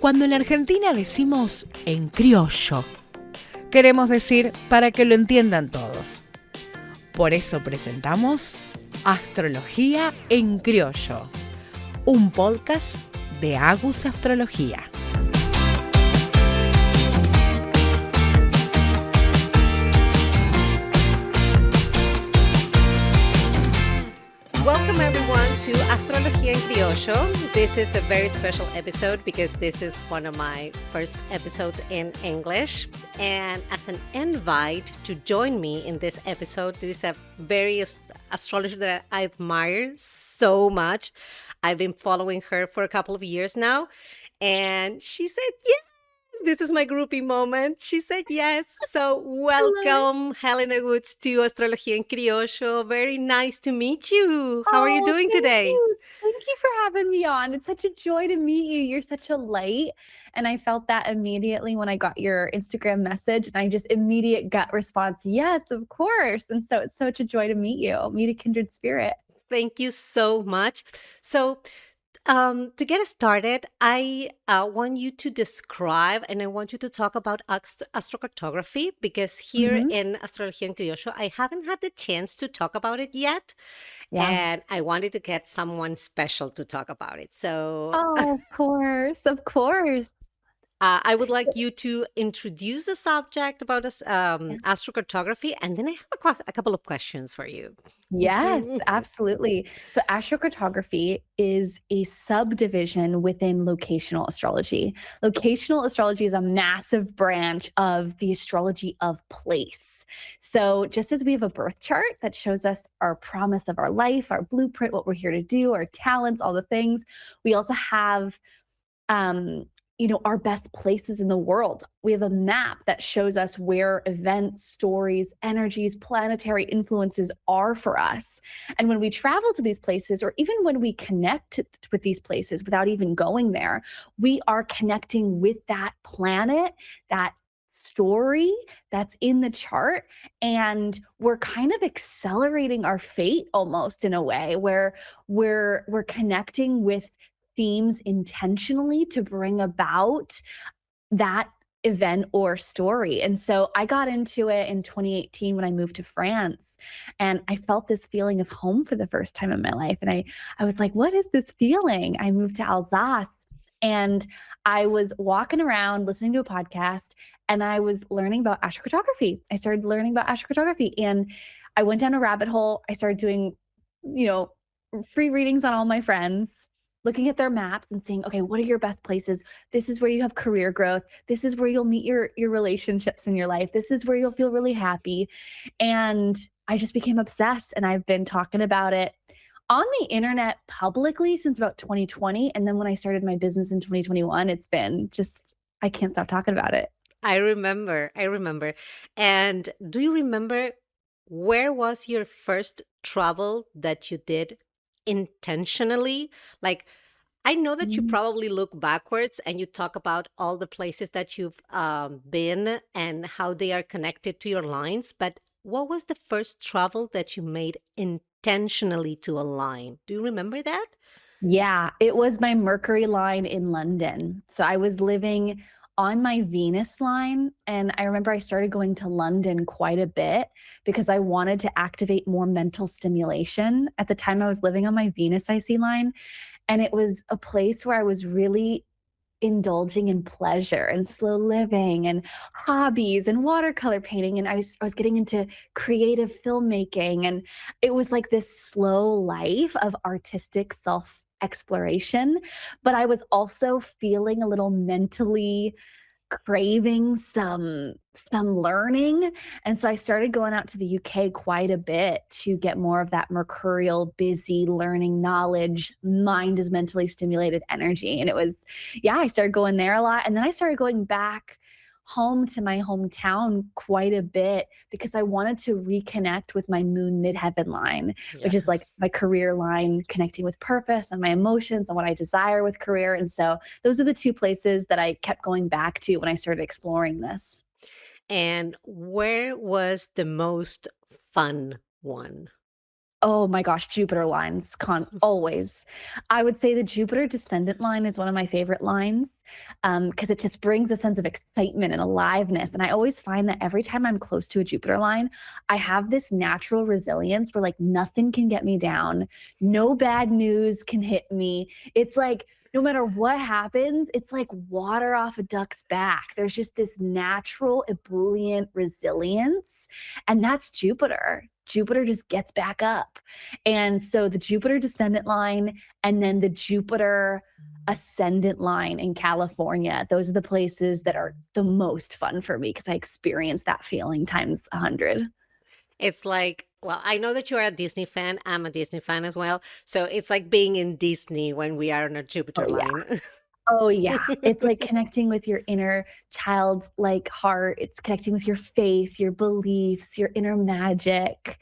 Cuando en Argentina decimos en criollo, queremos decir para que lo entiendan todos. Por eso presentamos Astrología en Criollo, un podcast de Astrología. Welcome everyone to Astrología en Criollo. This is a very special episode because this is one of my first episodes in English. And as an invite to join me in this episode, there is a very astrologer that I admire so much. I've been following her for a couple of years now. And she said, yes, this is my groupie moment. She said yes. So welcome, Helena Woods, to Astrología en Criollo. Very nice to meet you. How are you doing today? Thank you for having me on. It's such a joy to meet you. You're such a light. And I felt that immediately when I got your Instagram message, and I just immediate gut response, yes, of course. And so it's such a joy to meet you, meet a kindred spirit. Thank you so much. So to get us started, I want you to describe and I want you to talk about astrocartography because here in Astrología en Criollo, I haven't had the chance to talk about it yet. Yeah. And I wanted to get someone special to talk about it. So Oh, of course. Of course. I would like you to introduce the subject about astrocartography, and then I have a couple of questions for you. Yes, absolutely. So astrocartography is a subdivision within locational astrology. Locational astrology is a massive branch of the astrology of place. So just as we have a birth chart that shows us our promise of our life, our blueprint, what we're here to do, our talents, all the things, we also have our best places in the world. We have a map that shows us where events, stories, energies, planetary influences are for us. And when we travel to these places, or even when we connect with these places without even going there, we are connecting with that planet, that story that's in the chart, and we're kind of accelerating our fate almost in a way where we're connecting with themes intentionally to bring about that event or story. And so I got into it in 2018 when I moved to France, and I felt this feeling of home for the first time in my life. And I was like, what is this feeling? I moved to Alsace, and I was walking around listening to a podcast, and I was learning about astrocartography. I started learning about astrocartography, and I went down a rabbit hole. I started doing, free readings on all my friends, looking at their maps and saying, okay, what are your best places? This is where you have career growth. This is where you'll meet your relationships in your life. This is where you'll feel really happy. And I just became obsessed, and I've been talking about it on the internet publicly since about 2020. And then when I started my business in 2021, it's been just, I can't stop talking about it. I remember. And do you remember where was your first travel that you did intentionally? Like, I know that you probably look backwards and you talk about all the places that you've been and how they are connected to your lines, but what was the first travel that you made intentionally to a line? Do you remember that? Yeah, it was my Mercury line in London. So I was living on my Venus line, and I remember I started going to London quite a bit because I wanted to activate more mental stimulation. At the time, I was living on my Venus IC line, and it was a place where I was really indulging in pleasure and slow living and hobbies and watercolor painting, and I was getting into creative filmmaking, and it was like this slow life of artistic self exploration. But I was also feeling a little mentally craving some learning, and so I started going out to the UK quite a bit to get more of that mercurial, busy, learning, knowledge, mind is mentally stimulated energy. And it was, yeah, I started going there a lot, and then I started going back home to my hometown quite a bit because I wanted to reconnect with my moon midheaven line, which is like my career line, connecting with purpose and my emotions and what I desire with career. And so those are the two places that I kept going back to when I started exploring this. And where was the most fun one? Oh my gosh, Jupiter lines, always. I would say the Jupiter descendant line is one of my favorite lines, because it just brings a sense of excitement and aliveness. And I always find that every time I'm close to a Jupiter line, I have this natural resilience where like nothing can get me down, no bad news can hit me. It's like no matter what happens, it's like water off a duck's back. There's just this natural ebullient resilience, and that's Jupiter. Jupiter just gets back up. And so the Jupiter descendant line and then the Jupiter ascendant line in California, those are the places that are the most fun for me because I experience that feeling times 100. It's like, well, I know that you are a Disney fan. I'm a Disney fan as well. So it's like being in Disney when we are on a Jupiter Oh, yeah. line. Oh, yeah. It's like connecting with your inner child-like heart. It's connecting with your faith, your beliefs, your inner magic.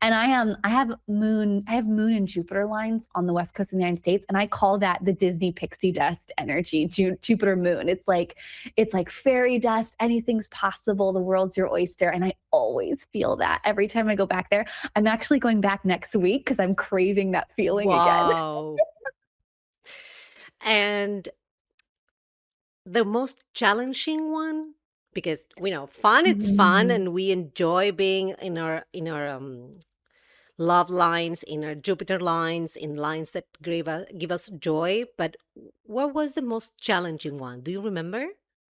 And I have Moon and Jupiter lines on the West Coast of the United States, and I call that the Disney pixie dust energy, Jupiter Moon. It's like fairy dust, anything's possible, the world's your oyster, and I always feel that every time I go back there. I'm actually going back next week because I'm craving that feeling again. Wow. And the most challenging one, because we know fun, it's fun, Mhm. and we enjoy being in our love lines, in our Jupiter lines, in lines that give us joy. But what was the most challenging one? Do you remember?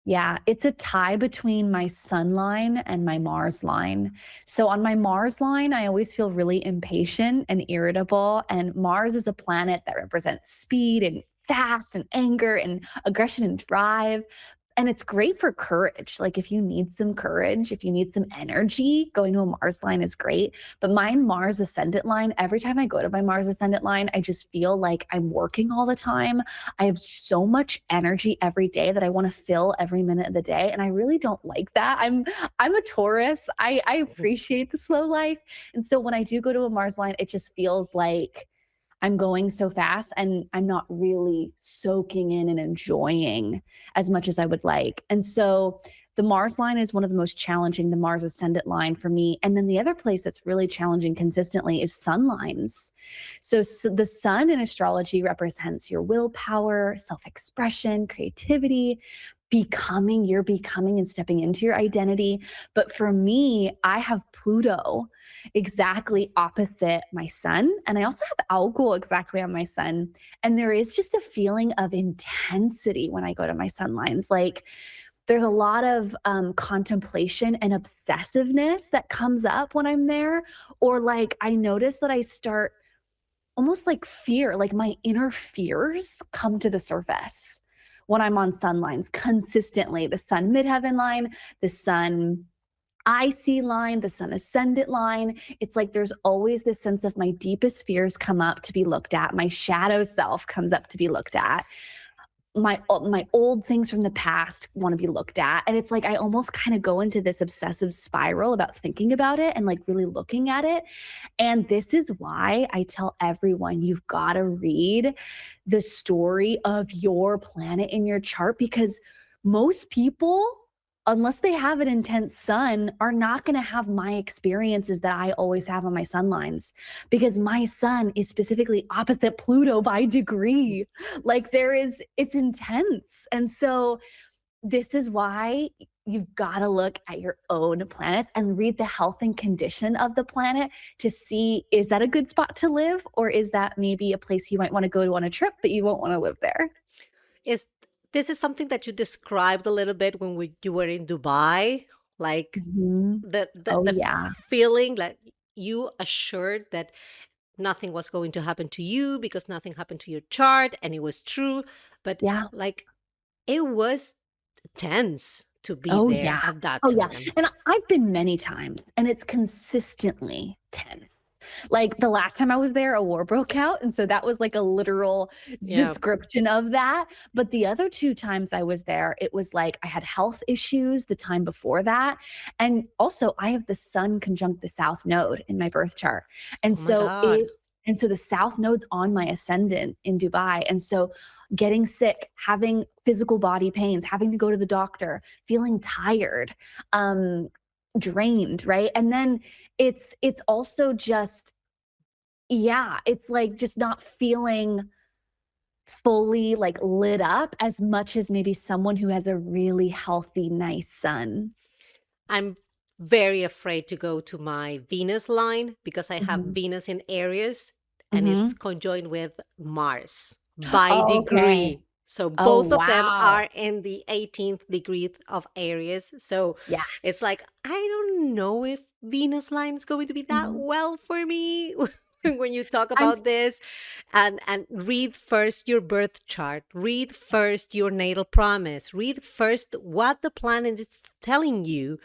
Yeah, it's a tie between my sun line and my Mars line. So on my Mars line, I always feel really impatient and irritable. And Mars is a planet that represents speed and fast and anger and aggression and drive. And it's great for courage. Like if you need some courage, if you need some energy, going to a Mars line is great. But my Mars ascendant line, every time I go to my Mars ascendant line, I just feel like I'm working all the time. I have so much energy every day that I want to fill every minute of the day. And I really don't like that. I'm a Taurus. I appreciate the slow life. And so when I do go to a Mars line, it just feels like I'm going so fast and I'm not really soaking in and enjoying as much as I would like. And so the Mars line is one of the most challenging, the Mars ascendant line for me. And then the other place that's really challenging consistently is sun lines. So the sun in astrology represents your willpower, self expression, creativity, you're becoming and stepping into your identity. But for me, I have Pluto exactly opposite my sun. And I also have algol exactly on my sun. And there is just a feeling of intensity when I go to my sun lines. Like there's a lot of contemplation and obsessiveness that comes up when I'm there. Or like I notice that I start almost like fear, like my inner fears come to the surface when I'm on sun lines consistently. The sun midheaven line, the sun IC line, the sun ascendant line. It's like there's always this sense of my deepest fears come up to be looked at. My shadow self comes up to be looked at. My old things from the past want to be looked at. And it's like I almost kind of go into this obsessive spiral about thinking about it and like really looking at it. And this is why I tell everyone you've got to read the story of your planet in your chart, because most people, unless they have an intense sun, are not going to have my experiences that I always have on my sun lines, because my sun is specifically opposite Pluto by degree. Like it's intense. And so this is why you've got to look at your own planets and read the health and condition of the planet to see, is that a good spot to live? Or is that maybe a place you might want to go to on a trip, but you won't want to live there? Is this is something that you described a little bit when you were in Dubai, like Mhm. Oh, the yeah. feeling like you assured that nothing was going to happen to you because nothing happened to your chart, and it was true, but Yeah. like it was tense to be Oh, there yeah. at that Oh, yeah. time. And I've been many times, and it's consistently tense. Like the last time I was there, a war broke out. And so that was like a literal Yeah. description of that. But the other two times I was there, it was like I had health issues the time before that. And also, I have the sun conjunct the south node in my birth chart. And Oh my so God. the south node's on my ascendant in Dubai. And so getting sick, having physical body pains, having to go to the doctor, feeling tired, drained, right? And then it's also just Yeah, it's like just not feeling fully like lit up as much as maybe someone who has a really healthy, nice sun. I'm very afraid to go to my Venus line because I have Mhm. Venus in Aries and it's Mhm. conjoined with Mars by Oh, okay. degree. So Oh, both of them wow. are in the 18th degree of Aries. So Yes. it's like, I don't know if Venus line is going to be that Mhm. well for me when you talk I'm about this. And read first your birth chart, read first your natal promise, read first what the planet is telling you.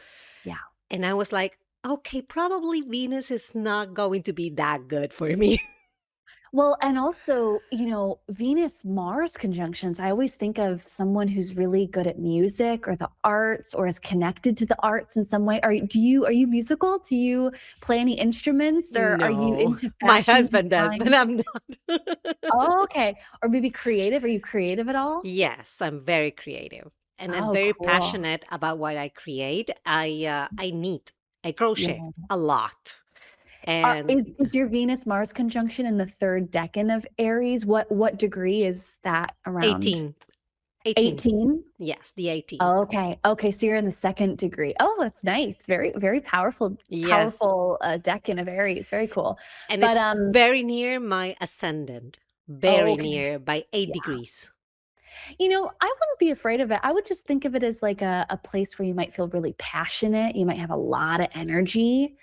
Yeah. And I was like, okay, probably Venus is not going to be that good for me. Well, and also, Venus Mars conjunctions, I always think of someone who's really good at music or the arts or is connected to the arts in some way. Are you musical? Do you play any instruments or are you No, into my fashion husband does, but design? I'm not. Oh, okay. Or maybe creative? Are you creative at all? Yes, I'm very creative and I'm Oh, very cool. passionate about what I create. I knit, I crochet Yeah. a lot. And Is your Venus Mars conjunction in the third decan of Aries? What degree is that around? 18th, 18th. 18? Yes, the 18th. Okay. Okay. So you're in the second degree. Oh, that's nice. Very, very powerful, Yes. powerful decan of Aries. Very cool. And But it's very near my ascendant, oh, very okay. near by 8 Yeah. degrees. I wouldn't be afraid of it. I would just think of it as like a place where you might feel really passionate. You might have a lot of energy.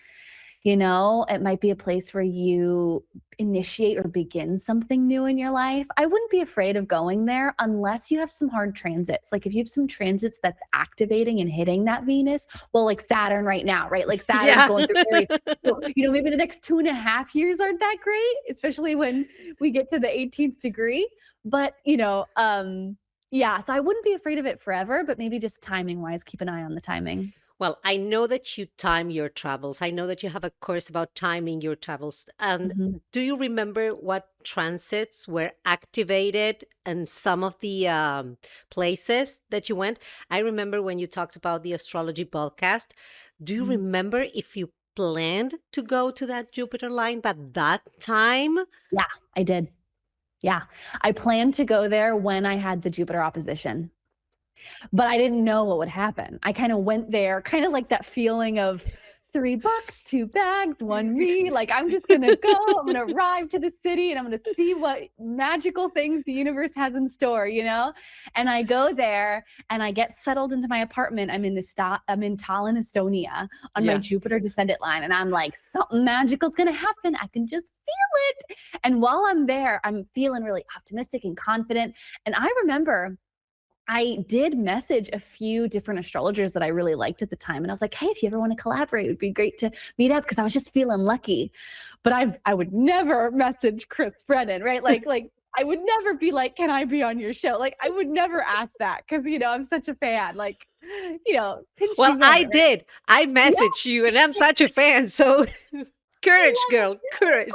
It might be a place where you initiate or begin something new in your life. I wouldn't be afraid of going there unless you have some hard transits. Like if you have some transits that's activating and hitting that Venus, well, like Saturn right now, right? Like Saturn's Yeah. going through Aries. So, maybe the next 2.5 years aren't that great, especially when we get to the 18th degree. But, yeah, so I wouldn't be afraid of it forever, but maybe just timing wise, keep an eye on the timing. Well, I know that you time your travels. I know that you have a course about timing your travels. And Mhm. do you remember what transits were activated in some of the places that you went? I remember when you talked about the astrology podcast. Do you Mhm. remember if you planned to go to that Jupiter line by that time? Yeah, I did. Yeah. I planned to go there when I had the Jupiter opposition, but I didn't know what would happen. I kind of went there, kind of like that feeling of $3, 2 bags, one me. Like, I'm just going to go, I'm going to arrive to the city and I'm going to see what magical things the universe has in store, And I go there and I get settled into my apartment. I'm in Tallinn, Estonia on my Yeah. Jupiter descendant line. And I'm like, something magical is going to happen. I can just feel it. And while I'm there, I'm feeling really optimistic and confident. And I remember I did message a few different astrologers that I really liked at the time. And I was like, hey, if you ever want to collaborate, it would be great to meet up because I was just feeling lucky. But I would never message Chris Brennan, right? Like I would never be like, can I be on your show? Like I would never ask that because I'm such a fan. Like, pinch me Well, I moment, right? did. I Yeah, messaged you and I'm such a fan. So I courage, love it. girl, courage.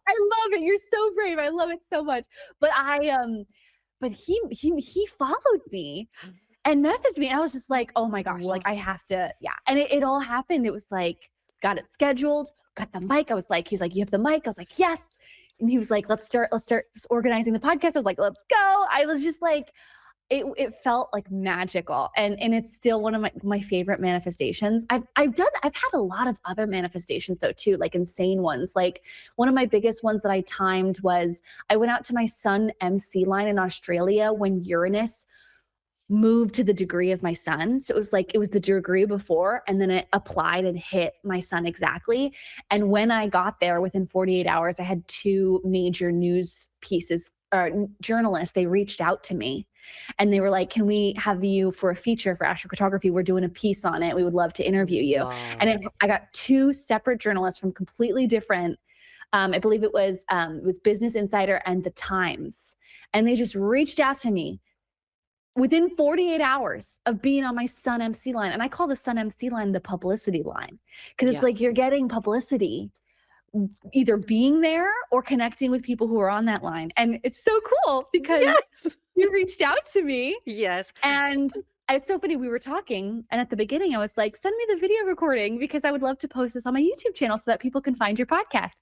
I love it. You're so brave. I love it so much. But but he followed me and messaged me. And I was just like, oh my gosh, like Wow. I have to, yeah. And it all happened. It was like, got it scheduled, got the mic. He was like, you have the mic. I was like, yes. And he was like, let's start organizing the podcast. I was like, let's go. I was just like, it felt like magical. And it's still one of my favorite manifestations. I've had a lot of other manifestations though too, like insane ones. Like one of my biggest ones that I timed was I went out to my sun MC line in Australia when Uranus moved to the degree of my sun. So it was the degree before, and then it applied and hit my sun exactly. And when I got there within 48 hours, I had two major news pieces, journalists, they reached out to me and they were like, can we have you for a feature for Astrocartography? We're doing a piece on it. We would love to interview you. Wow. And I got two separate journalists from completely different, I believe it was Business Insider and The Times. And they just reached out to me within 48 hours of being on my Sun MC line. And I call the Sun MC line the publicity line because it's Yeah. like you're getting publicity either being there or connecting with people who are on that line. And it's so cool because Yes. you reached out to me Yes. and It's so funny. We were talking, and at the beginning, I was like, send me the video recording because I would love to post this on my YouTube channel so that people can find your podcast.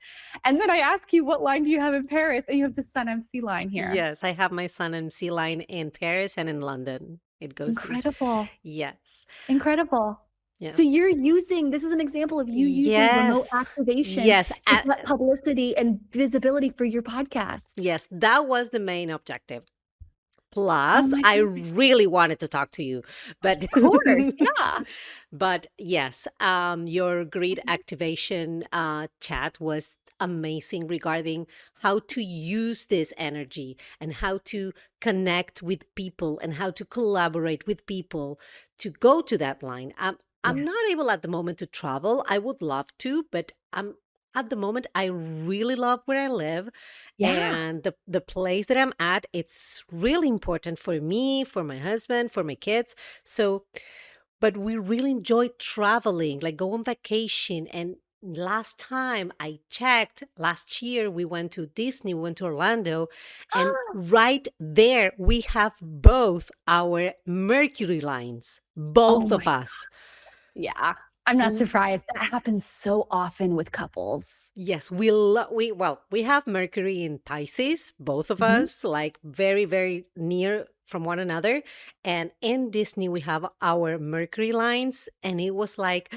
And then I ask you, what line do you have in Paris? And you have the Sun MC line here. Yes, I have my Sun MC line in Paris and in London. It goes Incredible. Yes. Incredible. Yes. So you're using, this is an example of you using remote activation Yes. to get publicity and visibility for your podcast. Yes, that was the main objective. Plus, I goodness. really wanted to talk to you, but Of course, yeah. but yes, your grid activation chat was amazing regarding how to use this energy and how to connect with people and how to collaborate with people to go to that line. I'm not Yes. able at the moment to travel. I would love to, but at the moment I really love where I live. Yeah. And the place that I'm at, it's really important for me, for my husband, for my kids. So, but we really enjoy traveling, like go on vacation. And last time I checked, last year we went to Disney, we went to Orlando, and right there we have both our Mercury lines, both Oh of my us. Yeah. I'm not Mm. surprised. That happens so often with couples. Yes, we have Mercury in Pisces, both of Mhm. us, like very, very near from one another. And in Disney, we have our Mercury lines, and it was like,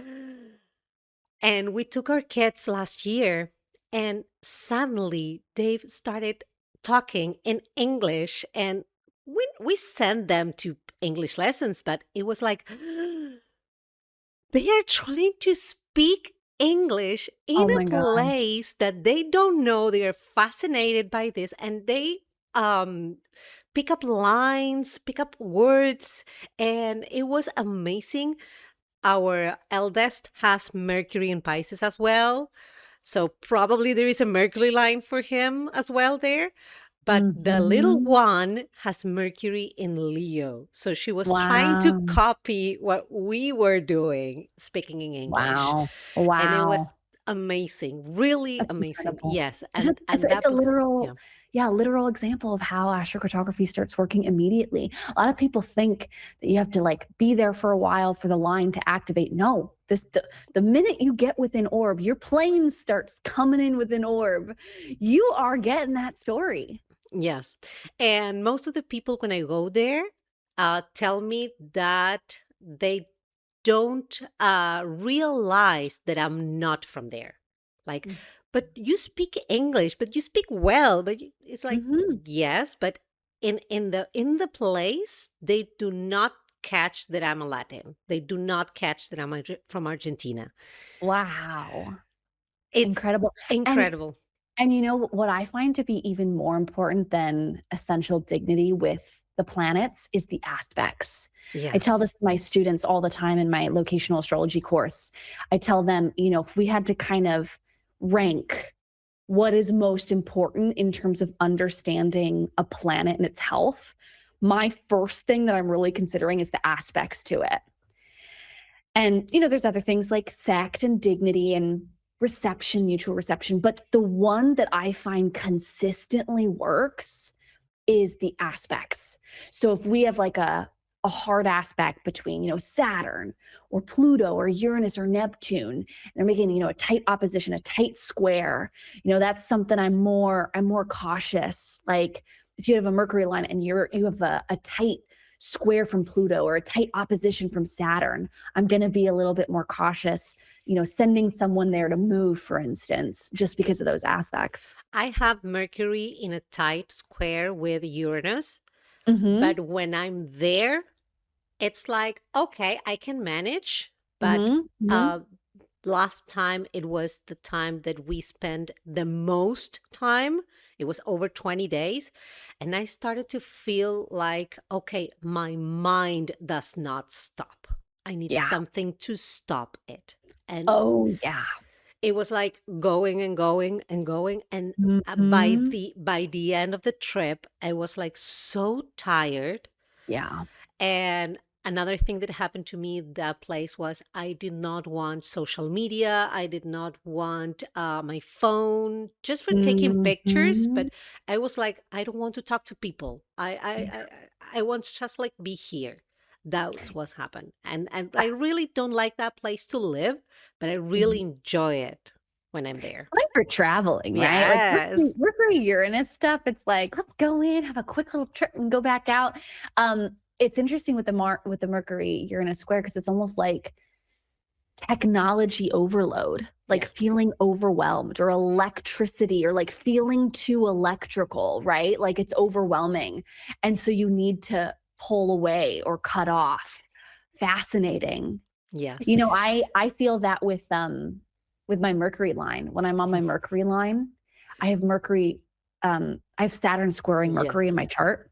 and we took our kids last year, and suddenly they've started talking in English, and we sent them to English lessons, but it was like, they are trying to speak English in Oh a my gosh. place that they don't know. They are fascinated by this, and they um pick up lines, pick up words, and it was amazing. Our eldest has Mercury in Pisces as well. So probably there is a Mercury line for him as well there. But the little Mhm. one has Mercury in Leo. So she was trying to Wow. copy what we were doing, speaking in English. Wow. And it Wow. was amazing, really That's amazing. incredible. Yes. It's a it's And a it's that a yeah. literal example of how astrocartography starts working immediately. A lot of people think that you have to like be there for a while for the line to activate. No, the minute you get within orb, your plane starts coming in within orb. You are getting that story. Yes. And most of the people when I go there tell me that they don't realize that I'm not from there. Like, but you speak English, but you speak well. But it's like, Mhm. yes, but in the place, they do not catch that I'm a Latin. They do not catch that I'm from Argentina. Wow. It's Incredible. And incredible. And you know what I find to be even more important than essential dignity with the planets is the aspects. I tell Yes. this to my students all the time in my locational astrology course. I tell them, if we had to kind of rank what is most important in terms of understanding a planet and its health, my first thing that I'm really considering is the aspects to it. And, there's other things like sect and dignity and reception, mutual reception. But the one that I find consistently works is the aspects. So if we have like a hard aspect between, Saturn or Pluto or Uranus or Neptune, they're making, a tight opposition, a tight square, that's something I'm more cautious. Like if you have a Mercury line and you have a tight square from Pluto or a tight opposition from Saturn, I'm going to be a little bit more cautious, sending someone there to move, for instance, just because of those aspects. I have Mercury in a tight square with Uranus, Mm-hmm. but when I'm there, it's like, okay, I can manage. But Mm-hmm. Mm-hmm. uh, last time, it was the time that we spent the most time. It was over 20 days. And I started to feel like, okay, my mind does not stop. I need Yeah. something to stop it. And Oh, yeah. it was like going and going and going. And by Mm-hmm. the end of the trip, I was like so tired. Yeah. And another thing that happened to me at that place was I did not want social media. I did not want my phone just for taking pictures. Mm-hmm. But I was like, I don't want to talk to people. I want to just like be here. that's what's happened. And I really don't like that place to live, but I really enjoy it when I'm there. Like for traveling, right? Like Yes. Mercury Uranus stuff, it's like, let's go in, have a quick little trip and go back out. It's interesting with the Mercury Uranus square because it's almost like technology overload, like Yes. feeling overwhelmed, or electricity, or like feeling too electrical, right? Like it's overwhelming. And so you need to pull away or cut off. Fascinating. Yes. You know, I feel that with my Mercury line. When I'm on my Mercury line, I have Mercury, I have Saturn squaring Mercury in Yes. my chart.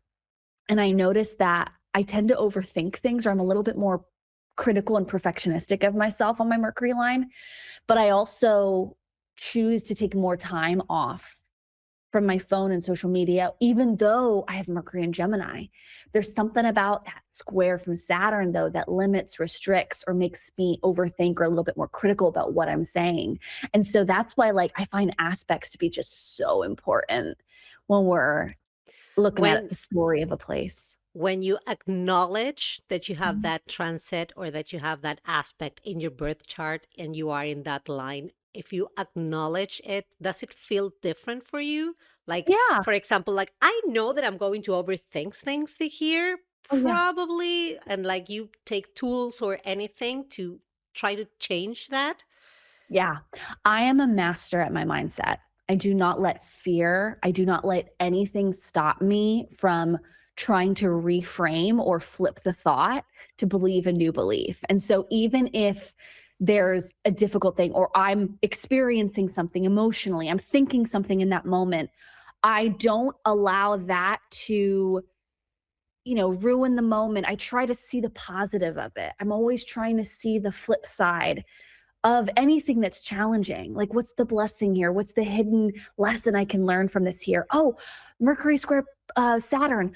And I notice that I tend to overthink things, or I'm a little bit more critical and perfectionistic of myself on my Mercury line. But I also choose to take more time off from my phone and social media, even though I have Mercury and Gemini. There's something about that square from Saturn, though, that limits, restricts, or makes me overthink or a little bit more critical about what I'm saying. And so that's why, like, I find aspects to be just so important when we're looking at When the story of a place. when you acknowledge that you have Mhm. that transit or that you have that aspect in your birth chart and you are in that line, if you acknowledge it, does it feel different for you? Like, Yeah. for example, like I know that I'm going to overthink things here, Oh, yeah. probably, and like you take tools or anything to try to change that. Yeah. I am a master at my mindset. I do not let fear, I do not let anything stop me from trying to reframe or flip the thought to believe a new belief. And so even if there's a difficult thing, or I'm experiencing something emotionally, I'm thinking something in that moment, I don't allow that to, ruin the moment. I try to see the positive of it. I'm always trying to see the flip side of anything that's challenging. Like, what's the blessing here? What's the hidden lesson I can learn from this here? Oh, Mercury square Saturn.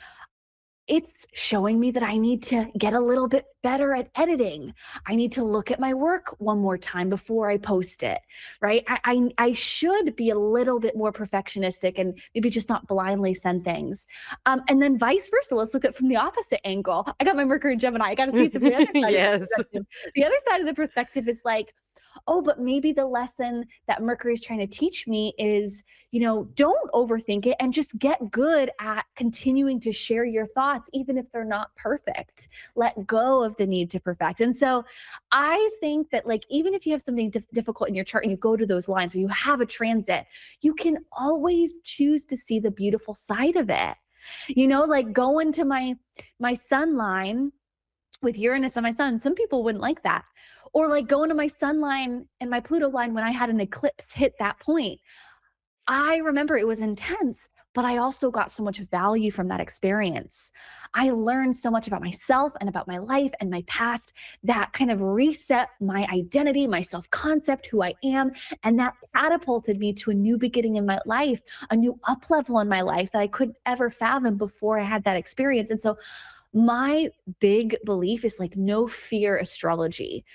It's showing me that I need to get a little bit better at editing. I need to look at my work one more time before I post it, right? I should be a little bit more perfectionistic and maybe just not blindly send things. And then vice versa. Let's look at it from the opposite angle. I got my Mercury in Gemini. I got to see it from the other side of the Yes. perspective. The other side of the perspective is like, oh, but maybe the lesson that Mercury is trying to teach me is, don't overthink it and just get good at continuing to share your thoughts, even if they're not perfect. Let go of the need to perfect. And so I think that, like, even if you have something difficult in your chart and you go to those lines, or you have a transit, you can always choose to see the beautiful side of it. Like going to my sun line with Uranus and my sun, some people wouldn't like that. Or like going to my sun line and my Pluto line when I had an eclipse hit that point. I remember it was intense, but I also got so much value from that experience. I learned so much about myself and about my life and my past that kind of reset my identity, my self concept, who I am. And that catapulted me to a new beginning in my life, a new up level in my life that I couldn't ever fathom before I had that experience. And so my big belief is like no fear astrology.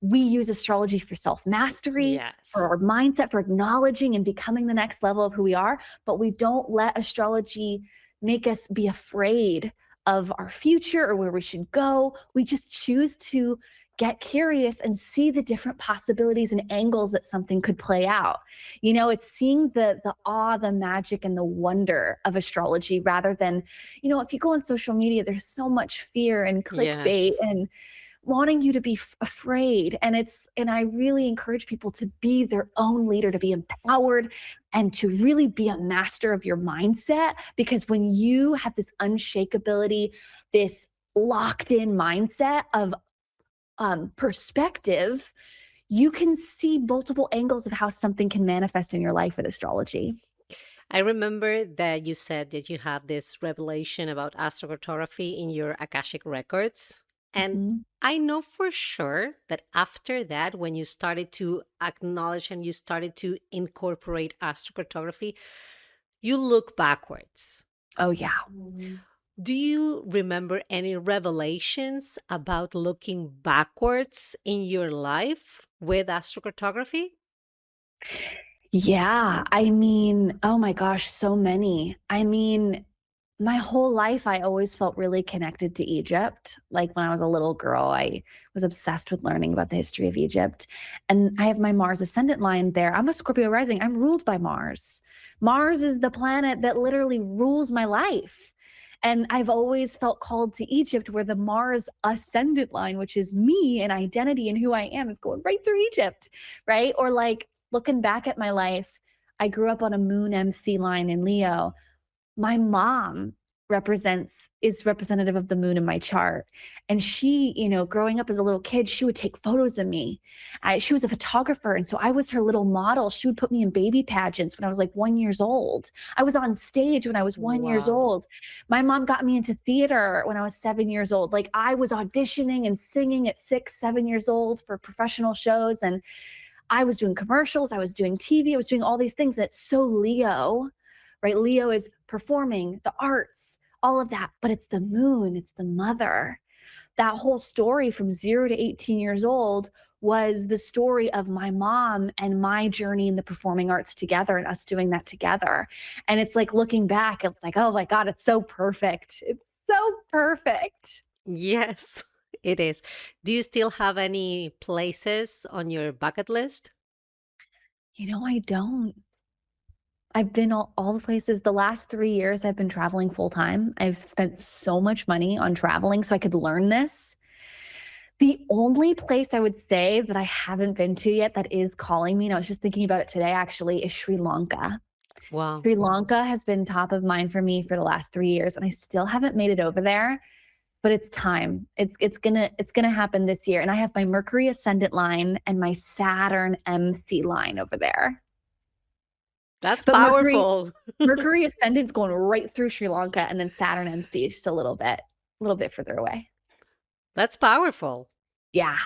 We use astrology for self mastery, for Yes. our mindset, for acknowledging and becoming the next level of who we are. But we don't let astrology make us be afraid of our future or where we should go. We just choose to get curious and see the different possibilities and angles that something could play out. It's seeing the awe, the magic, and the wonder of astrology rather than, if you go on social media, there's so much fear and clickbait Yes. and wanting you to be afraid. And I really encourage people to be their own leader, to be empowered, and to really be a master of your mindset. Because when you have this unshakability, this locked in mindset of perspective, you can see multiple angles of how something can manifest in your life with astrology. I remember that you said that you have this revelation about astrocartography in your Akashic records. And Mhm. I know for sure that after that, when you started to acknowledge and you started to incorporate astrocartography, you look backwards. Oh, yeah. Do you remember any revelations about looking backwards in your life with astrocartography? Yeah. I mean, oh my gosh, so many. I mean, My whole life, I always felt really connected to Egypt. Like when I was a little girl, I was obsessed with learning about the history of Egypt. And I have my Mars ascendant line there. I'm a Scorpio rising. I'm ruled by Mars. Mars is the planet that literally rules my life. And I've always felt called to Egypt, where the Mars ascendant line, which is me and identity and who I am, is going right through Egypt, right? Or like looking back at my life, I grew up on a moon MC line in Leo. My mom is representative of the moon in my chart. And she, growing up as a little kid, she would take photos of me. She was a photographer. And so I was her little model. She would put me in baby pageants when I was like 1 year old. I was on stage when I was 1 year old. My mom got me into theater when I was 7 years old. Like I was auditioning and singing at 6, 7 years old for professional shows. And I was doing commercials. I was doing TV. I was doing all these things. And it's so Leo, right? Leo is performing, the arts, all of that, but it's the moon, it's the mother. That whole story from 0 to 18 years old was the story of my mom and my journey in the performing arts together and us doing that together. And it's like looking back, it's like, oh my God, it's so perfect. It's so perfect. Yes, it is. Do you still have any places on your bucket list? I don't. I've been all the places. The last 3 years, I've been traveling full time. I've spent so much money on traveling so I could learn this. The only place I would say that I haven't been to yet that is calling me, and I was just thinking about it today actually, is Sri Lanka. Wow. Sri Lanka has been top of mind for me for the last 3 years, and I still haven't made it over there, but it's time. It's gonna happen this year. And I have my Mercury ascendant line and my Saturn MC line over there. That's But powerful. Mercury ascendant's going right through Sri Lanka, and then Saturn MC is just a little bit further away. That's powerful. Yeah.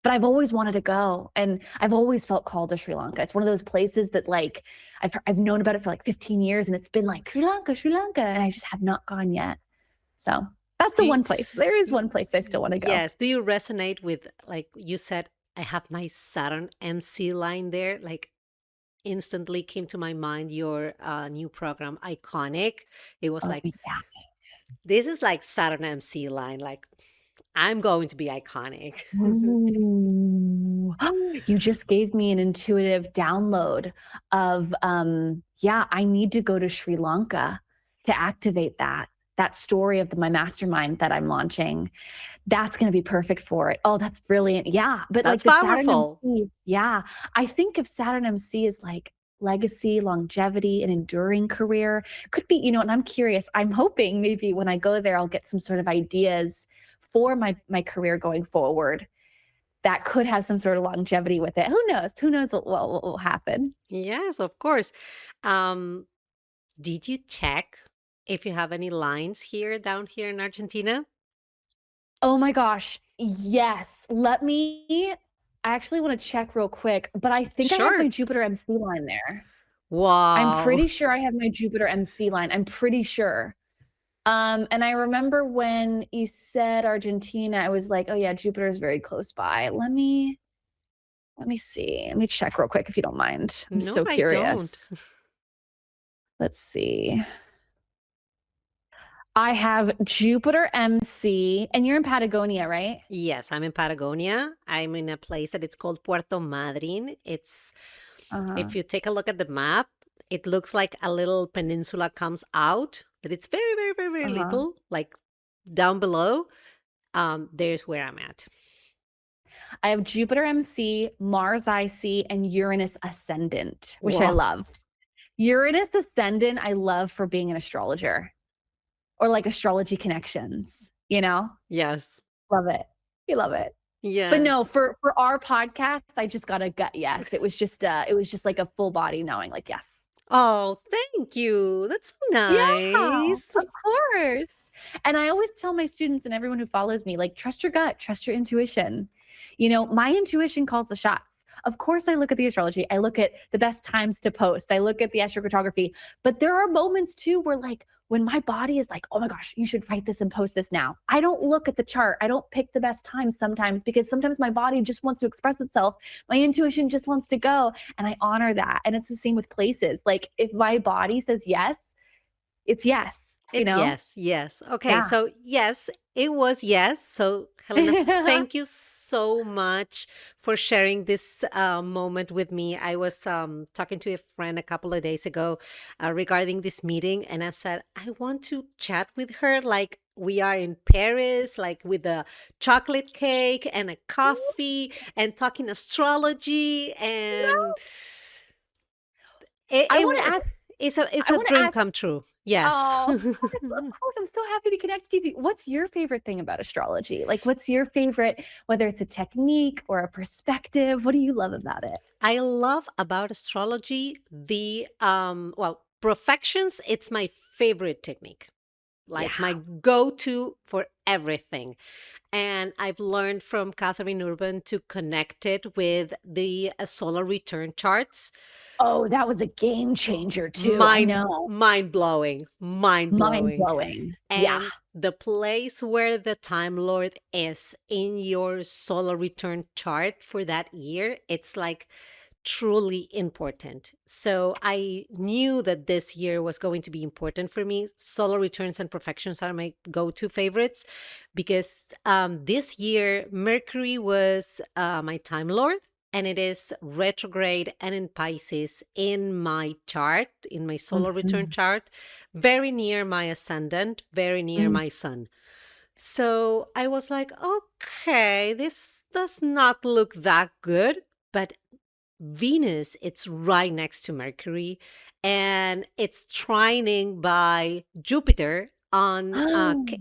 But I've always wanted to go, and I've always felt called to Sri Lanka. It's one of those places that like I've known about it for like 15 years, and it's been like Sri Lanka, and I just have not gone yet. So that's the one place. There is one place I still want to go. Yes. Do you resonate with, like you said, I have my Saturn MC line there? Like instantly came to my mind your new program, Iconic. It was like, Yeah. this is like Saturn MC line. Like, I'm going to be iconic. Ooh. You just gave me an intuitive download of, I need to go to Sri Lanka to activate that story of my mastermind that I'm launching. That's going to be perfect for it. Oh, that's brilliant. Yeah. But That's like the powerful. Saturn MC, yeah. I think of Saturn MC as like legacy, longevity, an enduring career. Could be, and I'm curious. I'm hoping maybe when I go there, I'll get some sort of ideas for my career going forward that could have some sort of longevity with it. Who knows? Who knows what will happen? Yes, of course. Did you check if you have any lines down here in Argentina? Oh my gosh. Yes. I actually want to check real quick, but I think I have Sure. my Jupiter MC line there. I'm Wow. pretty sure I have my Jupiter MC line. I'm pretty sure. And I remember when you said Argentina, I was like, oh yeah, Jupiter is very close by. Let me see. Let me check real quick if you don't mind. I'm No, so I curious. don't. Let's see. I have Jupiter MC, and you're in Patagonia, right? Yes, I'm in Patagonia. I'm in a place that it's called Puerto Madryn. It's, if you take a look at the map, it looks like a little peninsula comes out, that it's very, very, very, very little, like down below. There's where I'm at. I have Jupiter MC, Mars IC, and Uranus ascendant, which I Whoa. love. Uranus ascendant, I love for being an astrologer or like astrology connections, Yes. Love it. We love it. Yes. But no, for our podcast, I just got a gut yes. It was just like a full body knowing, like, yes. Oh, thank you. That's so Yeah, nice. of course. And I always tell my students and everyone who follows me, like, trust your gut, trust your intuition. My intuition calls the shots. Of course, I look at the astrology. I look at the best times to post. I look at the astrocartography. But there are moments too where, like, when my body is like, oh my gosh, you should write this and post this now. I don't look at the chart. I don't pick the best times sometimes because sometimes my body just wants to express itself. My intuition just wants to go. And I honor that. And it's the same with places. Like if my body says yes, it's yes. you It's know? yes, yes. Okay, Yeah. so yes, it was yes. So, Helena, thank you so much for sharing this moment with me. I was talking to a friend a couple of days ago regarding this meeting, and I said, I want to chat with her like we are in Paris, like with a chocolate cake and a coffee and talking astrology. And it, I it want to w- ask it's I a want to dream ask come true. Yes. Oh, of course, I'm so happy to connect with you. What's your favorite thing about astrology? Like, what's your favorite, whether it's a technique or a perspective? What do you love about it? I love about astrology the perfections. It's my favorite technique, like my Yeah. go-to for everything. And I've learned from Catherine Urban to connect it with the solar return charts. Oh, that was a game changer too. I Mind know. mind blowing, mind Mind blowing. blowing. Yeah. And the place where the Time Lord is in your solar return chart for that year, it's like truly important. So I knew that this year was going to be important for me. Solar returns and perfections are my go to favorites because this year, Mercury was my Time Lord. And it is retrograde and in Pisces in my chart, in my solar return Mhm. chart, very near my ascendant, very near Mm. my sun. So I was like, okay, this does not look that good. But Venus, it's right next to Mercury, and it's trining by Jupiter on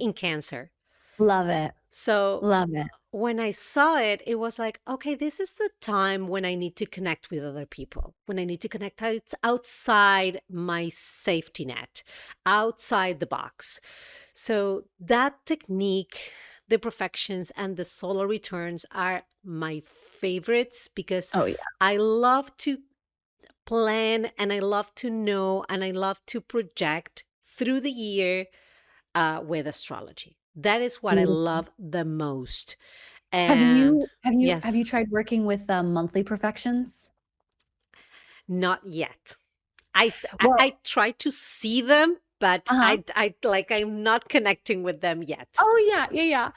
in Cancer. Love it. So Love it. when I saw it, it was like, okay, this is the time when I need to connect with other people, when I need to connect outside my safety net, outside the box. So that technique, the perfections and the solar returns are my favorites because Oh, yeah. I love to plan and I love to know and I love to project through the year with astrology. That is what I Beautiful. love the most. Have And you have you yes, have you tried working with monthly perfections? not yet. I Well, try to see them, but uh-huh. I'm not connecting with them yet. Oh yeah, yeah, yeah.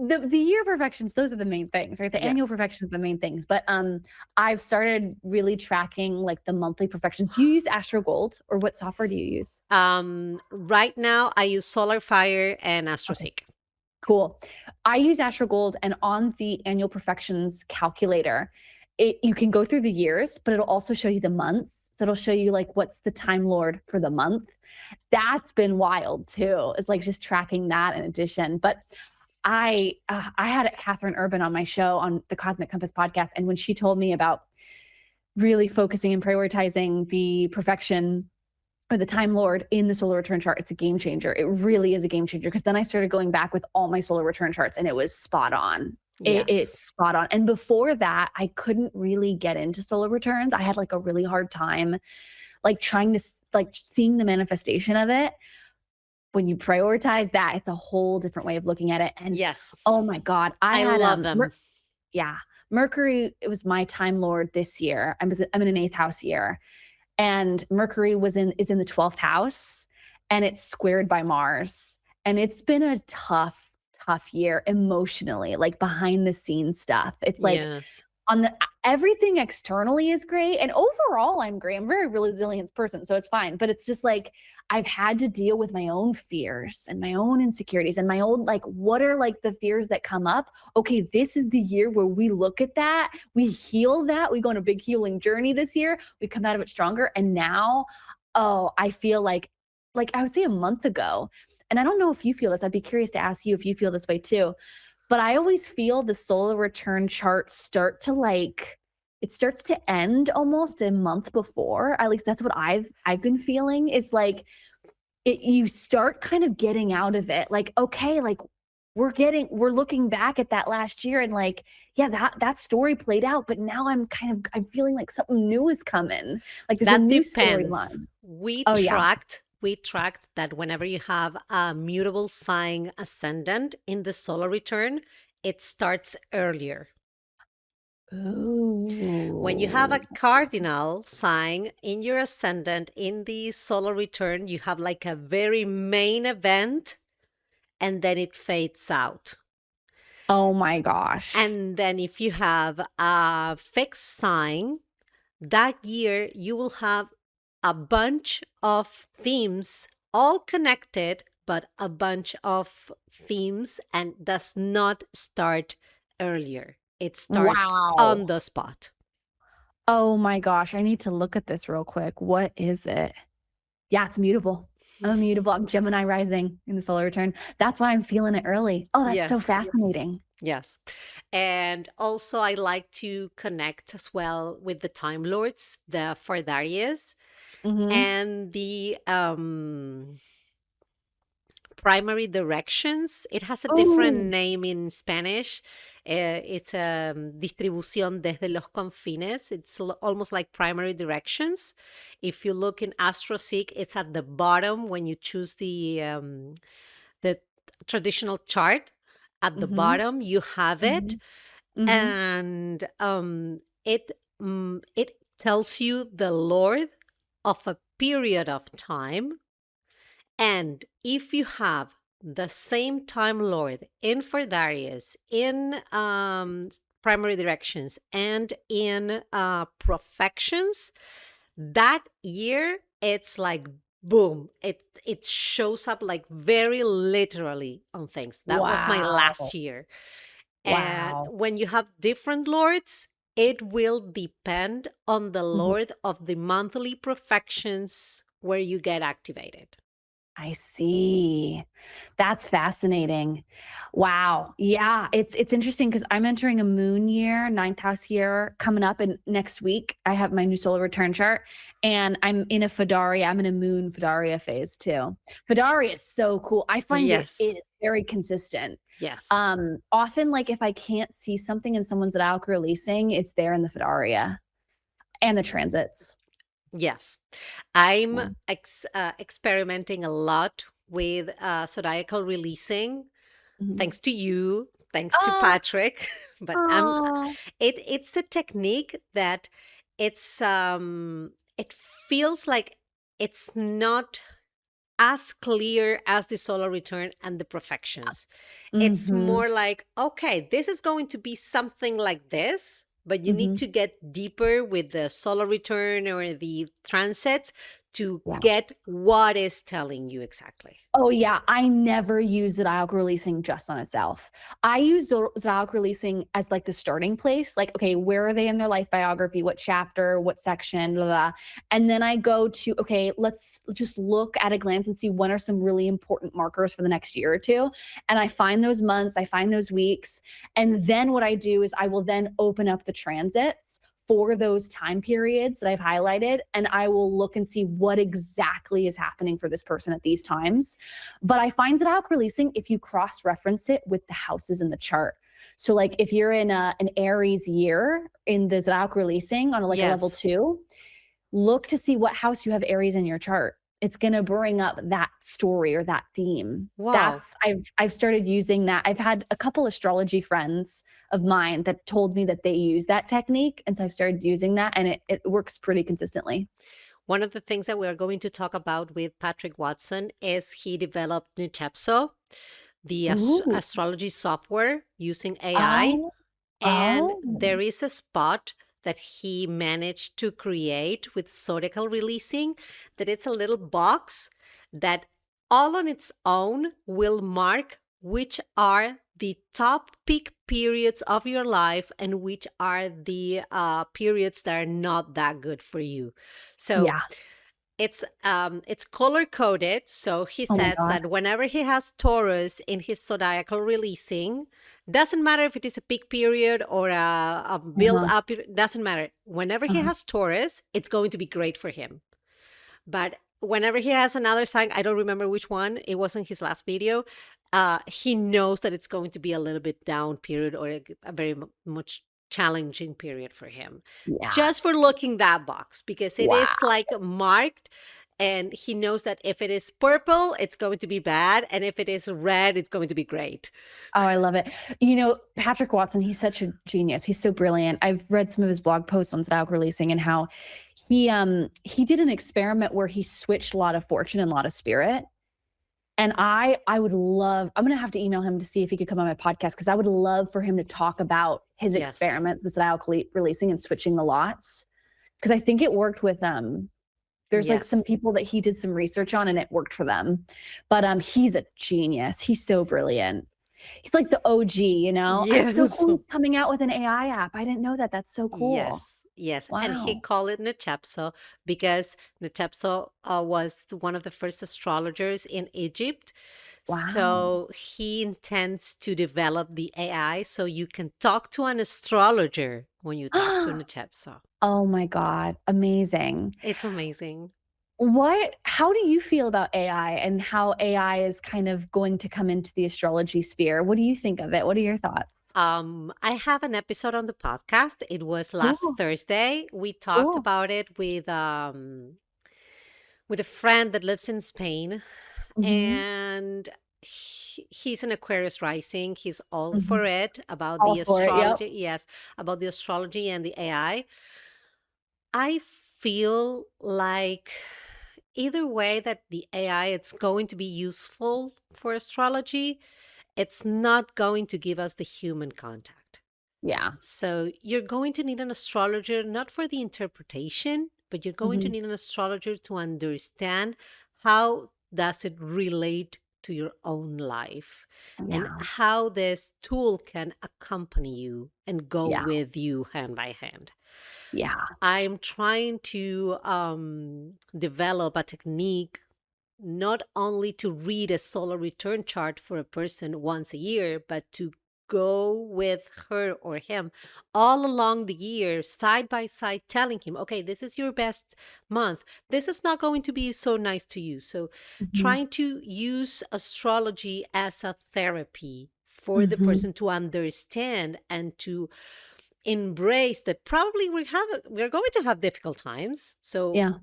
The year perfections, those are the main things, right? The Yeah. annual perfections are the main things. But I've started really tracking like the monthly perfections. Do you use Astro Gold or what software do you use? Right now I use Solar Fire and Okay, AstroSeek. cool. I use Astro Gold and on the annual perfections calculator, you can go through the years, but it'll also show you the months. So it'll show you like what's the time lord for the month. That's been wild too. It's like just tracking that in addition. But I had Catherine Urban on my show on the Cosmic Compass podcast, and when she told me about really focusing and prioritizing the perfection or the Time Lord in the solar return chart, it's a game changer. It really is a game changer because then I started going back with all my solar return charts, and it was spot on. It's Yes. spot on. And before that, I couldn't really get into solar returns. I had like a really hard time, like trying to like seeing the manifestation of it. When you prioritize that, it's a whole different way of looking at it. And Yes. oh my God, I I had love them. yeah, Mercury. It was my Time Lord this year. I'm in an eighth house year, and Mercury is in the 12th house, and it's squared by Mars, and it's been a tough year emotionally, like behind the scenes stuff. It's like Yes. on the everything externally is great and overall I'm great. I'm a very resilient person, so it's fine. But it's just like I've had to deal with my own fears and my own insecurities and my own like what are like the fears that come up? Okay, this is the year where we look at that, we heal that, we go on a big healing journey this year, we come out of it stronger. And now, oh, I feel like I would say a month ago, and I don't know if you feel this. I'd be curious to ask you if you feel this way too. But I always feel the solar return chart start to like it starts to end almost a month before. At least that's what I've been feeling. Is like you start kind of getting out of it. Like, okay, like we're looking back at that last year and like, yeah, that story played out, but now I'm feeling like something new is coming. Like there's a That new depends. storyline. We Oh yeah. tracked we tracked that whenever you have a mutable sign ascendant in the solar return, it starts earlier. When you have a Ooh. cardinal sign in your ascendant in the solar return, you have like a very main event and then it fades out. Oh my gosh. And then if you have a fixed sign, that year you will have a bunch of themes all connected, but a bunch of themes and does not start earlier. It starts on Wow. the spot. Oh my gosh. I need to look at this real quick. What is it? Yeah, it's mutable. I'm mutable. I'm Gemini rising in the solar return. That's why I'm feeling it early. Oh, that's so Yes. fascinating. Yes. And also, I like to connect as well with the Time Lords, the Fardarias, Hmm. and the primary directions. It has a different Oh. name in Spanish. It's distribución desde los confines. It's almost like primary directions. If you look in AstroSeek, it's at the bottom when you choose the traditional chart. At the Hmm. bottom, you have it, Hmm. Hmm. and it tells you the Lord of a period of time. And if you have the same Time Lord in Fardarius, in primary directions, and in profections, that year it's like boom. It shows up like very literally on things. That was my last Wow. year. And Wow. when you have different lords, it will depend on the Mhm. lord of the monthly profections where you get activated. I see. That's fascinating. Wow. Yeah, it's interesting because I'm entering a moon year, ninth house year coming up, and next week I have my new solar return chart, and I'm in a Fadaria. I'm in a moon Fadaria phase too. Fadaria is so cool. I find it Yes. is very consistent. Yes. Often, like if I can't see something in someone's Zodiac releasing, it's there in the Fadaria and the transits. Yes. I'm Yeah. experimenting a lot with zodiacal releasing, Mhm. thanks to you, thanks to Oh, Patrick. But oh. it's a technique that it feels like it's not as clear as the solar return and the profections. It's Mhm. more like, okay, this is going to be something like this, but you need Mhm. to get deeper with the solar return or the transits to Yeah. get what is telling you exactly. Oh, yeah, I never use Zodiac releasing just on itself. I use Zodiac releasing as, like, the starting place, like, okay, where are they in their life biography? What chapter? What section? Blah, blah, and then I go to, okay, let's just look at a glance and see what are some really important markers for the next year or 2, and I find those months, I find those weeks, and then what I do is I will then open up the transits for those time periods that I've highlighted, and I will look and see what exactly is happening for this person at these times. But I find it out releasing if you cross reference it with the houses in the chart. So, like, if you're in an Aries year in the Zodiac releasing on like a level Yes. 2, look to see what house you have Aries in your chart. It's going to bring up that story or that theme. Wow. I've started using that. I've had a couple astrology friends of mine that told me that they use that technique, and so I've started using that, and it works pretty consistently. One of the things that we are going to talk about with Patrick Watson is he developed Nutepso, the Ooh. astrology software using AI. Oh. And Oh. there is a spot that he managed to create with zodiacal releasing that it's a little box that all on its own will mark which are the top peak periods of your life and which are the periods that are not that good for you. So Yeah. it's color coded. So he Oh my says god. that whenever he has Taurus in his zodiacal releasing, doesn't matter if it is a peak period or a build Uh-huh. up, doesn't matter. Whenever he Uh-huh. has Taurus, it's going to be great for him. But whenever he has another sign, I don't remember which one, it was in his last video, he knows that it's going to be a little bit down period or a very much challenging period for him Yeah. just for looking that box because it Wow. is like marked. And he knows that if it is purple, it's going to be bad. And if it is red, it's going to be great. Oh, I love it. You know, Patrick Watson, he's such a genius. He's so brilliant. I've read some of his blog posts on style releasing and how he did an experiment where he switched law to fortune and law to spirit. And I would love, I'm going to have to email him to see if he could come on my podcast, because I would love for him to talk about his Yes. experiment with style releasing and switching the lots. Because I think it worked with there's like Yes. some people that he did some research on and it worked for them. But he's a genius. He's so brilliant. He's like the OG, you know? It's so Yes. cool he's coming out with an AI app. I didn't know that. That's so cool. Yes. And he Wow. called it Netepso because Netepso was one of the first astrologers in Egypt. Wow. So he intends to develop the AI so you can talk to an astrologer when you talk to Netepso. Oh my God. Amazing. It's amazing. How do you feel about AI and how AI is kind of going to come into the astrology sphere? What do you think of it? What are your thoughts? I have an episode on the podcast. It was last Cool. Thursday. We talked Cool. about it with a friend that lives in Spain, Mhm. and he's an Aquarius rising. He's all for it about All the for it, yep. astrology. Yes, about the astrology and the AI. I feel like either way that the AI it's going to be useful for astrology, it's not going to give us the human contact. Yeah. So you're going to need an astrologer, not for the interpretation, but you're going to need an astrologer to understand how does it relate to your own life and Yeah. how this tool can accompany you and go Yeah. with you hand by hand. Yeah. I'm trying to develop a technique not only to read a solar return chart for a person once a year, but to go with her or him all along the year, side by side, telling him, okay, this is your best month. This is not going to be so nice to you. So trying to use astrology as a therapy for the person to understand and to embrace that probably we're going to have difficult times. So Yeah.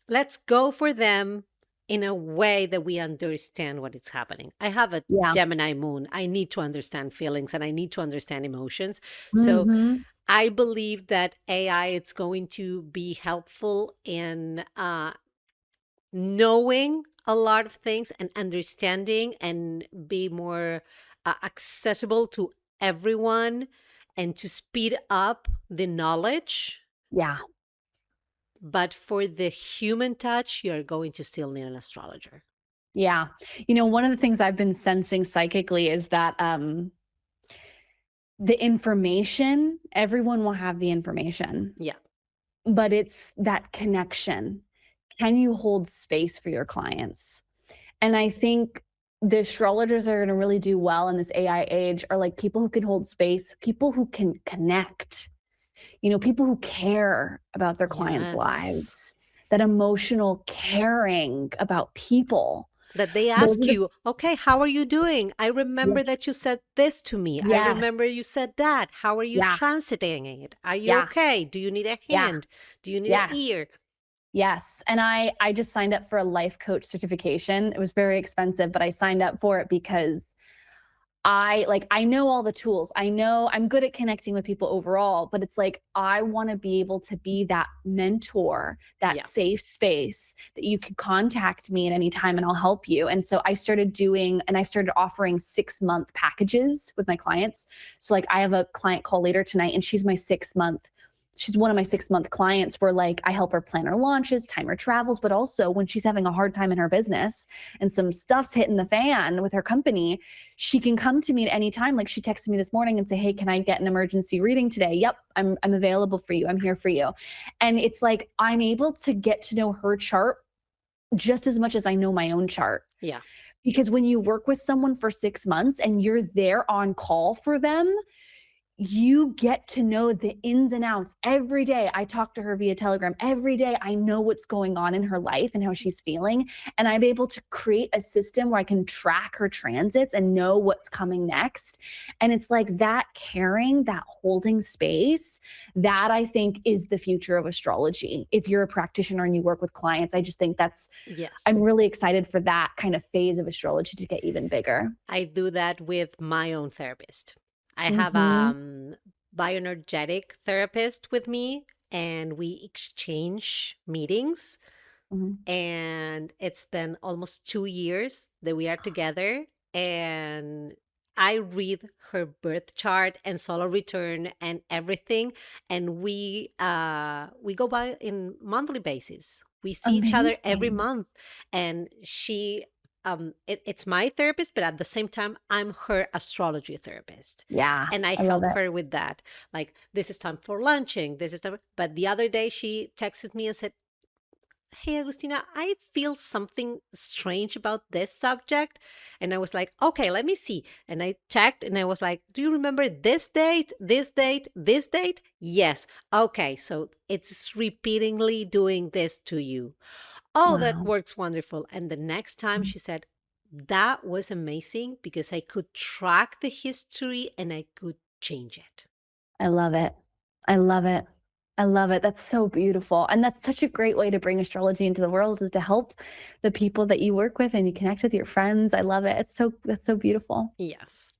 let's go for them in a way that we understand what is happening. I have a Yeah. Gemini moon. I need to understand feelings and I need to understand emotions. So I believe that AI it's going to be helpful in knowing a lot of things and understanding and be more accessible to everyone and to speed up the knowledge. Yeah. But for the human touch, you're going to still need an astrologer. Yeah. You know, one of the things I've been sensing psychically is that the information, everyone will have the information. Yeah. But it's that connection. Can you hold space for your clients? And I think the astrologers that are going to really do well in this AI age are like people who can hold space, people who can connect, you know, people who care about their clients' Yes. lives, that emotional caring about people. That they Those ask are the- you, okay, how are you doing? I remember that you said this to me. I Yes. remember you said that. How are you Yeah. transiting it? Are you Yeah. okay? Do you need a Yeah. hand? Do you need Yes. an ear? Yes. And I just signed up for a life coach certification. It was very expensive, but I signed up for it because I know all the tools. I know I'm good at connecting with people overall, but it's like I want to be able to be that mentor, that Yeah. safe space that you can contact me at any time and I'll help you. And so I started offering 6-month packages with my clients. So like I have a client call later tonight and she's one of my 6-month clients where like I help her plan her launches, time her travels, but also when she's having a hard time in her business and some stuff's hitting the fan with her company, she can come to me at any time. Like she texted me this morning and say, hey, can I get an emergency reading today? Yep, I'm available for you. I'm here for you. And it's like, I'm able to get to know her chart just as much as I know my own chart. Yeah. Because when you work with someone for 6 months and you're there on call for them, you get to know the ins and outs every day. I talk to her via Telegram every day. I know what's going on in her life and how she's feeling. And I'm able to create a system where I can track her transits and know what's coming next. And it's like that caring, that holding space, that I think is the future of astrology. If you're a practitioner and you work with clients, I just think I'm really excited for that kind of phase of astrology to get even bigger. I do that with my own therapist. I have a bioenergetic therapist with me, and we exchange meetings. And it's been almost 2 years that we are together, and I read her birth chart and solar return and everything, and we go by in monthly basis. We see each other every month, and she it's my therapist, but at the same time, I'm her astrology therapist. Yeah. And I help her with that. Like, this is time for lunching. This is time. But the other day, she texted me and said, "Hey, Agustina, I feel something strange about this subject." And I was like, "Okay, let me see." And I checked and I was like, "Do you remember this date, this date, this date?" "Yes." "Okay, so it's repeatedly doing this to you." "Oh, that works wonderful." And the next time she said, "That was amazing because I could track the history and I could change it." I love it. I love it. I love it. That's so beautiful. And that's such a great way to bring astrology into the world, is to help the people that you work with and you connect with your friends. I love it. That's so beautiful. Yes.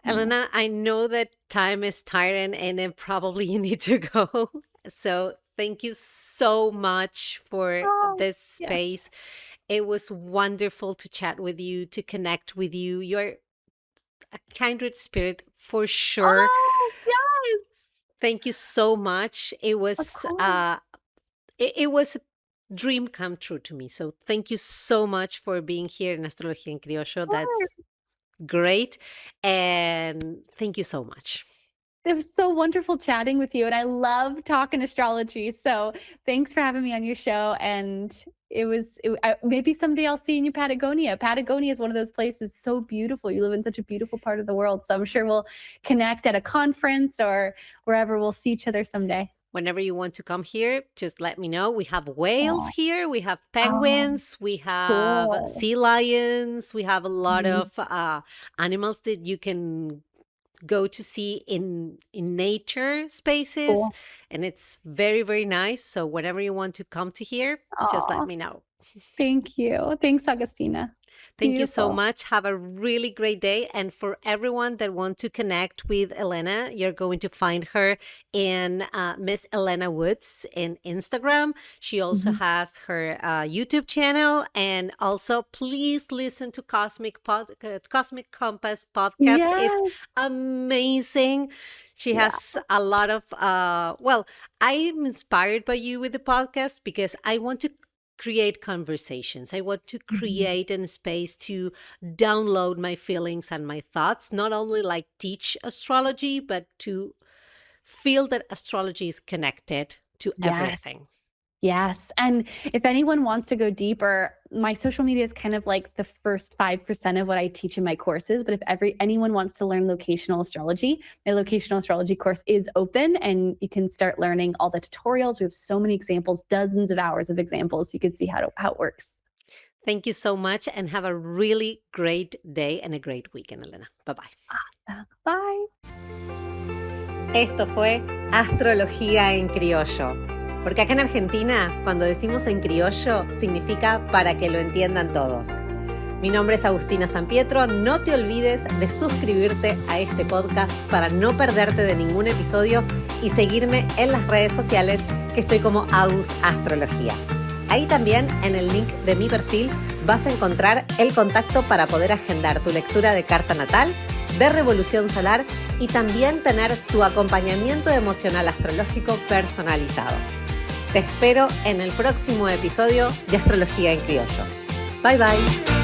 Helena, I know that time is tiring and then probably you need to go. So thank you so much for this space. It was wonderful to chat with you, to connect with you. You're a kindred spirit for sure. Oh, yes. Thank you so much. It was it was a dream come true to me. So thank you so much for being here in Astrología en Criollo. That's great. And thank you so much. It was so wonderful chatting with you, and I love talking astrology. So thanks for having me on your show. And maybe someday I'll see you in Patagonia. Patagonia is one of those places so beautiful. You live in such a beautiful part of the world. So I'm sure we'll connect at a conference or wherever. We'll see each other someday. Whenever you want to come here, just let me know. We have whales here. We have penguins. We have sea lions. We have a lot of animals that you can go to see in nature spaces. And it's very, very nice. So whenever you want to come to here, just let me know. Thank you. Thanks, Agustina. Thank you so much. Have a really great day. And for everyone that wants to connect with Helena, you're going to find her in Miss Helena Woods in Instagram. She also has her YouTube channel. And also, please listen to Cosmic Compass podcast. Yes. It's amazing. She has a lot of, I'm inspired by you with the podcast because I want to create conversations. I want to create a space to download my feelings and my thoughts, not only like teach astrology, but to feel that astrology is connected to everything. Yes. And if anyone wants to go deeper, my social media is kind of like the first 5% of what I teach in my courses. But if anyone wants to learn locational astrology, my locational astrology course is open and you can start learning all the tutorials. We have so many examples, dozens of hours of examples. So you can see how it works. Thank you so much and have a really great day and a great weekend, Helena. Bye-bye. Bye. Esto fue Astrología en Criollo. Porque acá en Argentina, cuando decimos en criollo, significa para que lo entiendan todos. Mi nombre es Agustina Sampietro. No te olvides de suscribirte a este podcast para no perderte de ningún episodio y seguirme en las redes sociales, que estoy como Agus Astrología. Ahí también, en el link de mi perfil, vas a encontrar el contacto para poder agendar tu lectura de carta natal, de revolución solar y también tener tu acompañamiento emocional astrológico personalizado. Te espero en el próximo episodio de Astrología en Criollo. Bye bye.